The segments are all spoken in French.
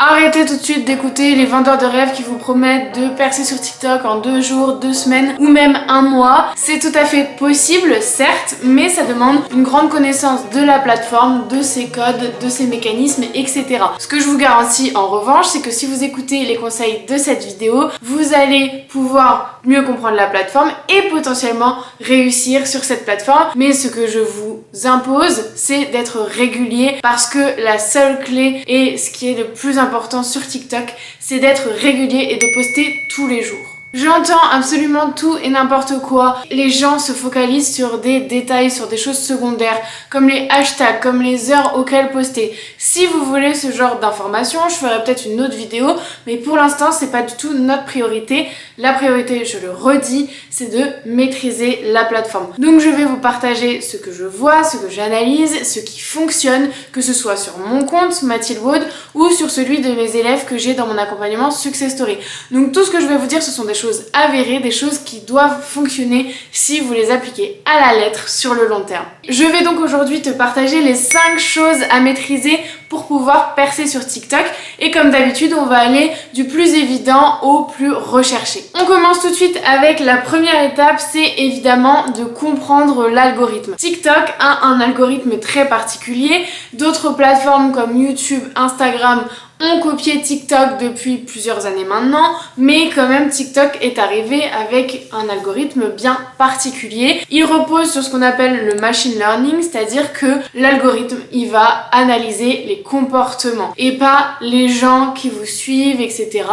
Arrêtez tout de suite d'écouter les vendeurs de rêves qui vous promettent de percer sur TikTok en 2 jours, 2 semaines ou même 1 mois. C'est tout à fait possible, certes, mais ça demande une grande connaissance de la plateforme, de ses codes, de ses mécanismes, etc. Ce que je vous garantis en revanche, c'est que si vous écoutez les conseils de cette vidéo, vous allez pouvoir mieux comprendre la plateforme et potentiellement réussir sur cette plateforme. Mais ce que je vous impose, c'est d'être régulier parce que la seule clé et ce qui est le plus important sur TikTok, c'est d'être régulier et de poster tous les jours. J'entends absolument tout et n'importe quoi. Les gens se focalisent sur des détails, sur des choses secondaires, comme les hashtags, comme les heures auxquelles poster. Si vous voulez ce genre d'informations, je ferai peut-être une autre vidéo, mais pour l'instant, c'est pas du tout notre priorité. La priorité, je le redis, c'est de maîtriser la plateforme. Donc je vais vous partager ce que je vois, ce que j'analyse, ce qui fonctionne, que ce soit sur mon compte Mathilde Wood ou sur celui de mes élèves que j'ai dans mon accompagnement Success Story. Donc tout ce que je vais vous dire, ce sont des choses avérées, des choses qui doivent fonctionner si vous les appliquez à la lettre sur le long terme. Je vais donc aujourd'hui te partager les 5 choses à maîtriser pour pouvoir percer sur TikTok et comme d'habitude on va aller du plus évident au plus recherché. On commence tout de suite avec la première étape, c'est évidemment de comprendre l'algorithme. TikTok a un algorithme très particulier, d'autres plateformes comme YouTube, Instagram ont copié TikTok depuis plusieurs années maintenant, mais quand même TikTok est arrivé avec un algorithme bien particulier. Il repose sur ce qu'on appelle le machine learning, c'est-à-dire que l'algorithme, il va analyser les comportements et pas les gens qui vous suivent, etc.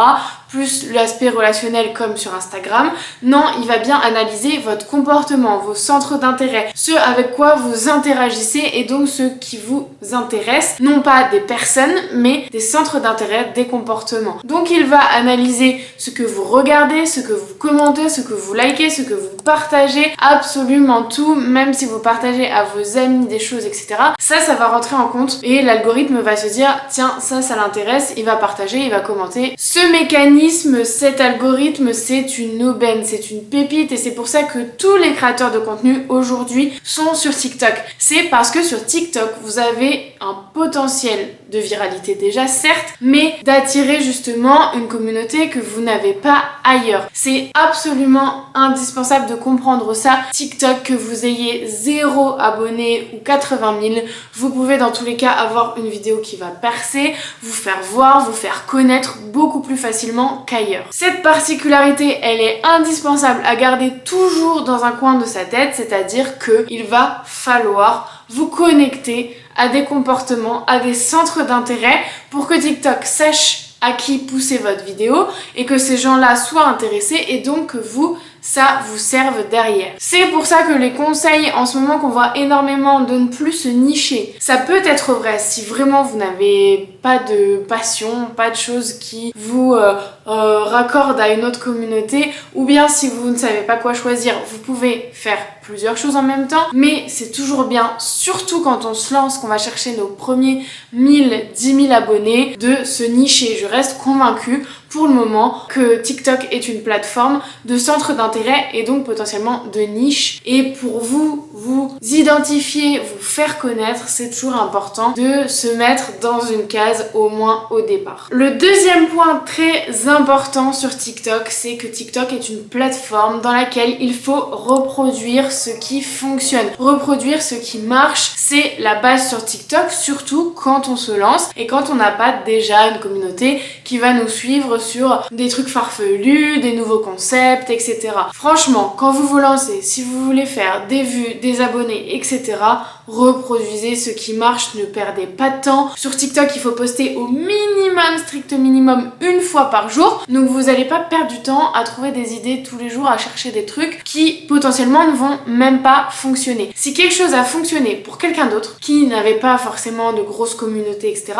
Plus l'aspect relationnel comme sur Instagram. Non, il va bien analyser votre comportement, vos centres d'intérêt, ce avec quoi vous interagissez et donc ce qui vous intéresse, non pas des personnes, mais des centres d'intérêt, des comportements. Donc il va analyser ce que vous regardez, ce que vous commentez, ce que vous likez, ce que vous partagez, absolument tout, même si vous partagez à vos amis des choses, etc. Ça va rentrer en compte et l'algorithme va se dire, tiens, ça l'intéresse, il va partager, il va commenter. Ce mécanisme, cet algorithme, c'est une aubaine, c'est une pépite et c'est pour ça que tous les créateurs de contenu aujourd'hui sont sur TikTok. C'est parce que sur TikTok, vous avez un potentiel de viralité déjà, certes, mais d'attirer justement une communauté que vous n'avez pas ailleurs. C'est absolument indispensable de comprendre ça. TikTok, que vous ayez 0 abonnés ou 80 000, vous pouvez dans tous les cas avoir une vidéo qui va percer, vous faire voir, vous faire connaître beaucoup plus facilement qu'ailleurs. Cette particularité, elle est indispensable à garder toujours dans un coin de sa tête, c'est-à-dire qu'il va falloir vous connecter à des comportements, à des centres d'intérêt pour que TikTok sache à qui pousser votre vidéo et que ces gens-là soient intéressés et donc que ça vous serve derrière. C'est pour ça que les conseils en ce moment qu'on voit énormément de ne plus se nicher, ça peut être vrai si vraiment vous n'avez pas de passion, pas de choses qui vous raccordent à une autre communauté ou bien si vous ne savez pas quoi choisir, vous pouvez faire plusieurs choses en même temps, mais c'est toujours bien, surtout quand on se lance, qu'on va chercher nos premiers 1000, 10 000 abonnés, de se nicher. Je reste convaincue pour le moment que TikTok est une plateforme de centre d'intérêt et donc potentiellement de niche. Et pour vous identifier, vous faire connaître, c'est toujours important de se mettre dans une case au moins au départ. Le deuxième point très important sur TikTok, c'est que TikTok est une plateforme dans laquelle il faut reproduire ce qui fonctionne. Reproduire ce qui marche, c'est la base sur TikTok, surtout quand on se lance et quand on n'a pas déjà une communauté qui va nous suivre sur des trucs farfelus, des nouveaux concepts, etc. Franchement, quand vous vous lancez, si vous voulez faire des vues, des abonnés, etc., reproduisez ce qui marche, ne perdez pas de temps. Sur TikTok, il faut poster au minimum, strict minimum, 1 fois par jour. Donc vous n'allez pas perdre du temps à trouver des idées tous les jours, à chercher des trucs qui potentiellement ne vont même pas fonctionner. Si quelque chose a fonctionné pour quelqu'un d'autre, qui n'avait pas forcément de grosses communautés, etc.,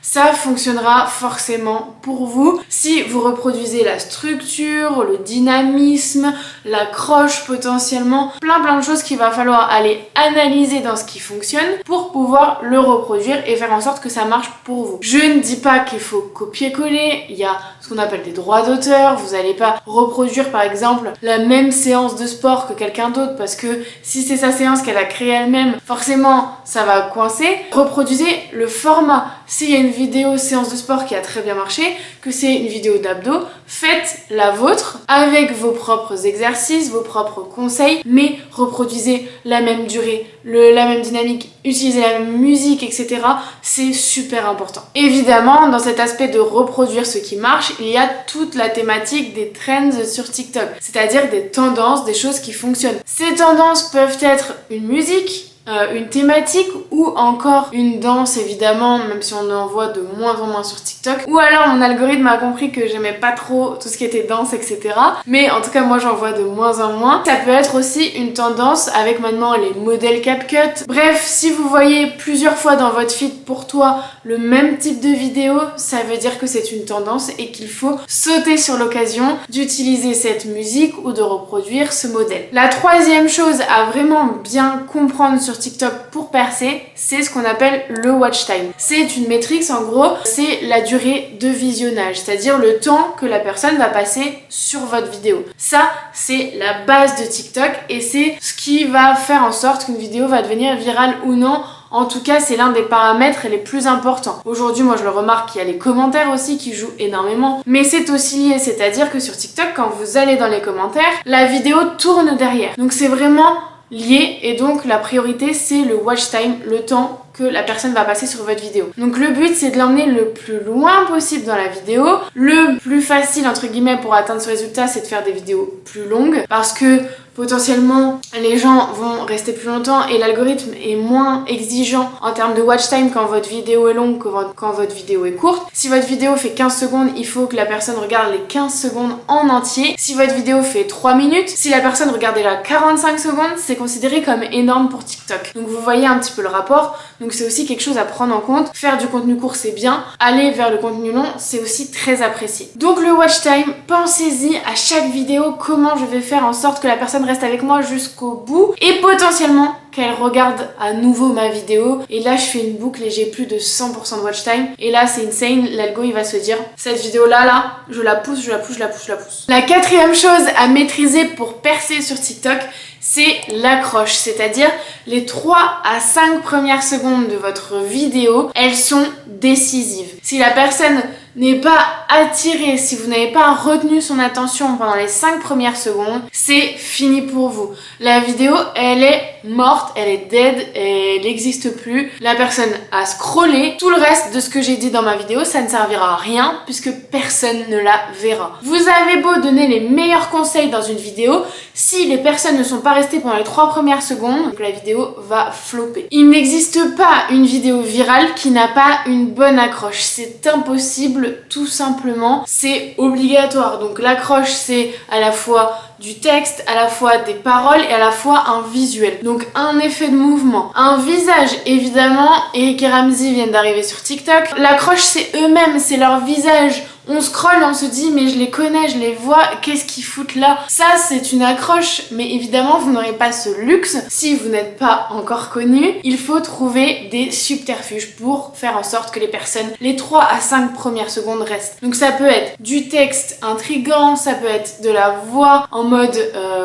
ça fonctionnera forcément pour vous si vous reproduisez la structure, le dynamisme, l'accroche potentiellement, plein de choses qu'il va falloir aller analyser dans ce qui fonctionne pour pouvoir le reproduire et faire en sorte que ça marche pour vous. Je ne dis pas qu'il faut copier-coller, il y a ce qu'on appelle des droits d'auteur, vous n'allez pas reproduire par exemple la même séance de sport que quelqu'un d'autre parce que si c'est sa séance qu'elle a créée elle-même, forcément ça va coincer. Reproduisez le format. s'il y a une vidéo séance de sport qui a très bien marché, que c'est une vidéo d'abdos, faites la vôtre avec vos propres exercices, vos propres conseils, mais reproduisez la même durée, la même dynamique, utilisez la même musique, etc. C'est super important. Évidemment, dans cet aspect de reproduire ce qui marche, il y a toute la thématique des trends sur TikTok, c'est-à-dire des tendances, des choses qui fonctionnent. Ces tendances peuvent être une musique, une thématique ou encore une danse, évidemment, même si on en voit de moins en moins sur TikTok, ou alors mon algorithme a compris que j'aimais pas trop tout ce qui était danse, etc. Mais en tout cas moi j'en vois de moins en moins. Ça peut être aussi une tendance avec maintenant les modèles CapCut. Bref, si vous voyez plusieurs fois dans votre feed pour toi le même type de vidéo, ça veut dire que c'est une tendance et qu'il faut sauter sur l'occasion d'utiliser cette musique ou de reproduire ce modèle. La troisième chose à vraiment bien comprendre sur TikTok pour percer, c'est ce qu'on appelle le watch time. C'est une métrique, en gros, c'est la durée de visionnage, c'est-à-dire le temps que la personne va passer sur votre vidéo. Ça, c'est la base de TikTok et c'est ce qui va faire en sorte qu'une vidéo va devenir virale ou non. En tout cas, c'est l'un des paramètres les plus importants. Aujourd'hui, moi, je le remarque qu'il y a les commentaires aussi qui jouent énormément. Mais c'est aussi lié, c'est-à-dire que sur TikTok, quand vous allez dans les commentaires, la vidéo tourne derrière. Donc c'est vraiment lié et donc la priorité c'est le watch time, le temps que la personne va passer sur votre vidéo. Donc le but c'est de l'emmener le plus loin possible dans la vidéo. Le plus facile entre guillemets pour atteindre ce résultat c'est de faire des vidéos plus longues parce que potentiellement les gens vont rester plus longtemps et l'algorithme est moins exigeant en termes de watch time quand votre vidéo est longue que quand votre vidéo est courte. Si votre vidéo fait 15 secondes, il faut que la personne regarde les 15 secondes en entier. Si votre vidéo fait 3 minutes, si la personne regarde déjà 45 secondes, c'est considéré comme énorme pour TikTok. Donc vous voyez un petit peu le rapport. Donc c'est aussi quelque chose à prendre en compte. Faire du contenu court c'est bien, aller vers le contenu long c'est aussi très apprécié. Donc le watch time, pensez-y à chaque vidéo comment je vais faire en sorte que la personne reste avec moi jusqu'au bout et potentiellement qu'elle regarde à nouveau ma vidéo et là je fais une boucle et j'ai plus de 100% de watch time et là c'est insane, l'algo il va se dire cette vidéo là je la pousse, je la pousse, je la pousse, je la pousse. La quatrième chose à maîtriser pour percer sur TikTok c'est l'accroche, c'est-à-dire les 3 à 5 premières secondes de votre vidéo, elles sont décisives. Si la personne n'est pas attirée, si vous n'avez pas retenu son attention pendant les 5 premières secondes, c'est fini pour vous. La vidéo, elle est morte, elle est dead, elle n'existe plus. La personne a scrollé. Tout le reste de ce que j'ai dit dans ma vidéo, ça ne servira à rien puisque personne ne la verra. Vous avez beau donner les meilleurs conseils dans une vidéo, si les personnes ne sont pas restées pendant les 3 premières secondes, la vidéo va flopper. Il n'existe pas une vidéo virale qui n'a pas une bonne accroche. C'est impossible, tout simplement. C'est obligatoire. Donc l'accroche, c'est à la fois du texte, à la fois des paroles et à la fois un visuel. Donc un effet de mouvement, un visage évidemment. Eric et Ramzy viennent d'arriver sur TikTok. L'accroche c'est eux-mêmes, c'est leur visage. On scrolle, on se dit mais je les connais, je les vois, qu'est-ce qu'ils foutent là? Ça c'est une accroche, mais évidemment vous n'aurez pas ce luxe si vous n'êtes pas encore connu. Il faut trouver des subterfuges pour faire en sorte que les personnes, les 3 à 5 premières secondes restent. Donc ça peut être du texte intriguant, ça peut être de la voix en mode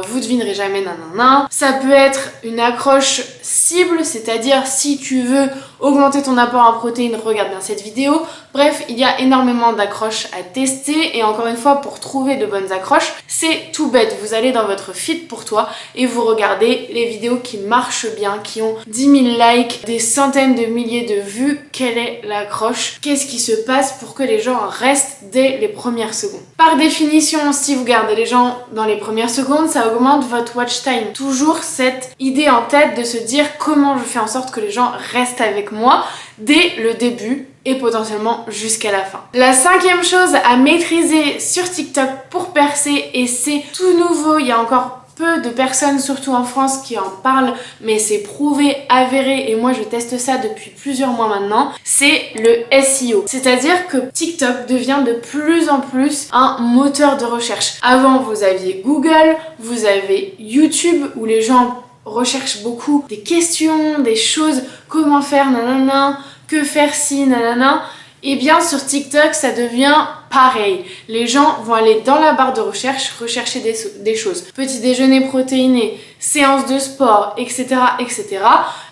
vous devinerez jamais nanana, ça peut être une accroche cible, c'est-à-dire si tu veux augmenter ton apport en protéines, regarde bien cette vidéo. Bref, il y a énormément d'accroches à tester et encore une fois pour trouver de bonnes accroches, c'est tout bête. Vous allez dans votre feed pour toi et vous regardez les vidéos qui marchent bien, qui ont 10 000 likes, des centaines de milliers de vues. Quelle est l'accroche? Qu'est-ce qui se passe pour que les gens restent dès les premières secondes? Par définition, si vous gardez les gens dans les premières secondes, ça augmente votre watch time. Toujours cette idée en tête de se dire comment je fais en sorte que les gens restent avec moi dès le début et potentiellement jusqu'à la fin. La 5e chose à maîtriser sur TikTok pour percer, et c'est tout nouveau, il y a encore peu de personnes, surtout en France, qui en parlent, mais c'est prouvé, avéré, et moi je teste ça depuis plusieurs mois maintenant, c'est le SEO. C'est-à-dire que TikTok devient de plus en plus un moteur de recherche. Avant, vous aviez Google, vous avez YouTube, où les gens recherchent beaucoup des questions, des choses, comment faire, nanana, que faire si, nanana. Et bien sur TikTok, ça devient pareil. Les gens vont aller dans la barre de recherche, rechercher des choses. Petit déjeuner protéiné, séance de sport, etc., etc.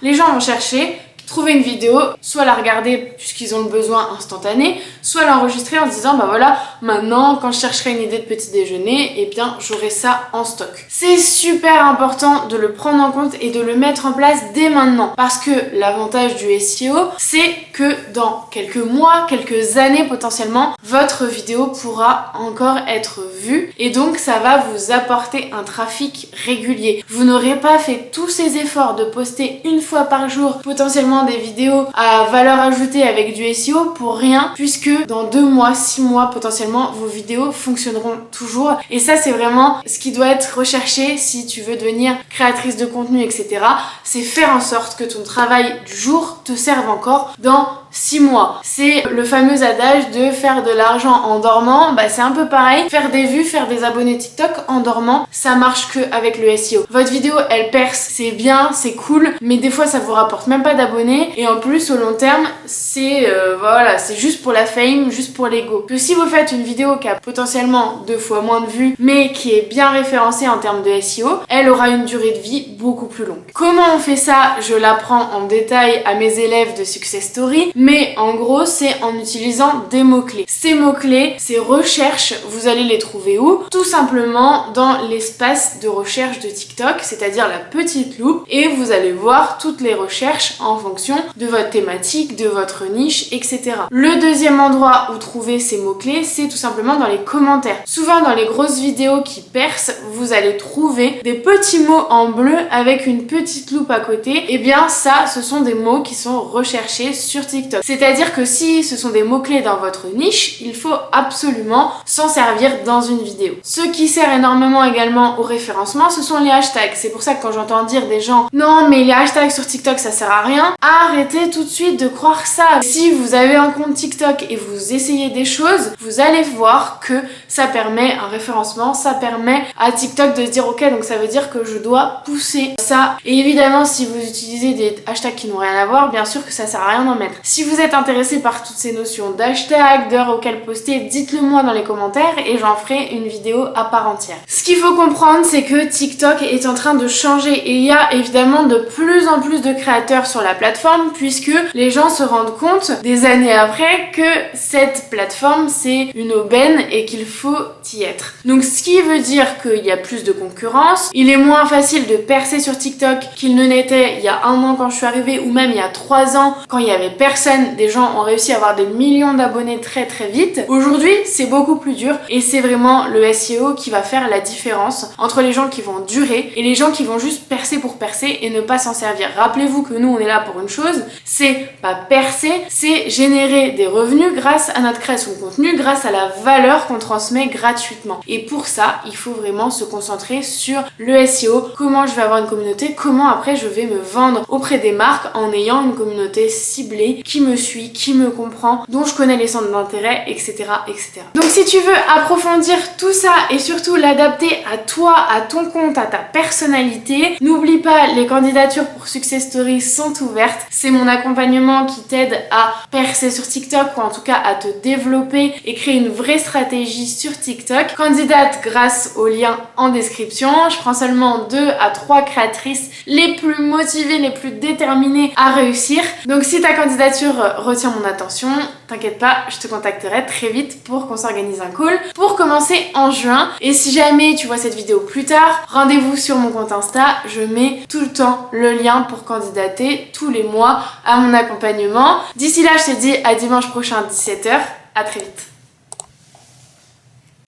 Les gens vont chercher trouver une vidéo, soit la regarder puisqu'ils ont le besoin instantané, soit l'enregistrer en se disant bah voilà, maintenant quand je chercherai une idée de petit déjeuner, eh bien j'aurai ça en stock. C'est super important de le prendre en compte et de le mettre en place dès maintenant parce que l'avantage du SEO, c'est que dans quelques mois, quelques années potentiellement, votre vidéo pourra encore être vue et donc ça va vous apporter un trafic régulier. Vous n'aurez pas fait tous ces efforts de poster une fois par jour potentiellement des vidéos à valeur ajoutée avec du SEO pour rien, puisque dans 2 mois, 6 mois potentiellement vos vidéos fonctionneront toujours et ça c'est vraiment ce qui doit être recherché si tu veux devenir créatrice de contenu, etc. C'est faire en sorte que ton travail du jour te serve encore dans 6 mois. C'est le fameux adage de faire de l'argent en dormant, bah c'est un peu pareil. Faire des vues, faire des abonnés TikTok en dormant, ça marche que avec le SEO. Votre vidéo, elle perce, c'est bien, c'est cool, mais des fois ça vous rapporte même pas d'abonnés et en plus au long terme, c'est voilà, c'est juste pour la fame, juste pour l'ego. Que si vous faites une vidéo qui a potentiellement 2 fois moins de vues, mais qui est bien référencée en termes de SEO, elle aura une durée de vie beaucoup plus longue. Comment on fait ça? Je l'apprends en détail à mes élèves de Success Story. Mais en gros, c'est en utilisant des mots-clés. Ces mots-clés, ces recherches, vous allez les trouver où? Tout simplement dans l'espace de recherche de TikTok, c'est-à-dire la petite loupe, et vous allez voir toutes les recherches en fonction de votre thématique, de votre niche, etc. Le deuxième endroit où trouver ces mots-clés, c'est tout simplement dans les commentaires. Souvent dans les grosses vidéos qui percent, vous allez trouver des petits mots en bleu avec une petite loupe à côté. Et bien ça, ce sont des mots qui sont recherchés sur TikTok. C'est-à-dire que si ce sont des mots-clés dans votre niche, il faut absolument s'en servir dans une vidéo. Ce qui sert énormément également au référencement, ce sont les hashtags. C'est pour ça que quand j'entends dire des gens « Non, mais les hashtags sur TikTok, ça sert à rien », arrêtez tout de suite de croire ça. Si vous avez un compte TikTok et vous essayez des choses, vous allez voir que ça permet un référencement, ça permet à TikTok de se dire « Ok, donc ça veut dire que je dois pousser ça ». Et évidemment, si vous utilisez des hashtags qui n'ont rien à voir, bien sûr que ça sert à rien d'en mettre. Si vous êtes intéressé par toutes ces notions d'hashtag, d'heures auxquelles poster, dites-le moi dans les commentaires et j'en ferai une vidéo à part entière. Ce qu'il faut comprendre, c'est que TikTok est en train de changer et il y a évidemment de plus en plus de créateurs sur la plateforme puisque les gens se rendent compte des années après que cette plateforme c'est une aubaine et qu'il faut y être. Donc ce qui veut dire qu'il y a plus de concurrence, il est moins facile de percer sur TikTok qu'il ne l'était il y a 1 an quand je suis arrivée ou même il y a 3 ans quand il y avait personne, des gens ont réussi à avoir des millions d'abonnés très très vite. Aujourd'hui, c'est beaucoup plus dur et c'est vraiment le SEO qui va faire la différence entre les gens qui vont durer et les gens qui vont juste percer pour percer et ne pas s'en servir. Rappelez-vous que nous, on est là pour une chose, c'est pas percer, c'est générer des revenus grâce à notre création de contenu, grâce à la valeur qu'on transmet gratuitement. Et pour ça, il faut vraiment se concentrer sur le SEO, comment je vais avoir une communauté, comment après je vais me vendre auprès des marques en ayant une communauté ciblée qui me suit, qui me comprend, dont je connais les centres d'intérêt, etc., etc. Donc si tu veux approfondir tout ça et surtout l'adapter à toi, à ton compte, à ta personnalité, n'oublie pas, les candidatures pour Success Story sont ouvertes. C'est mon accompagnement qui t'aide à percer sur TikTok ou en tout cas à te développer et créer une vraie stratégie sur TikTok. Candidate grâce au lien en description. Je prends seulement 2 à 3 créatrices les plus motivées, les plus déterminées à réussir. Donc si ta candidature retient mon attention, t'inquiète pas, je te contacterai très vite pour qu'on s'organise un call pour commencer en juin. Et si jamais tu vois cette vidéo plus tard, rendez-vous sur mon compte Insta, je mets tout le temps le lien pour candidater tous les mois à mon accompagnement. D'ici là, je te dis à dimanche prochain à 17h, à très vite.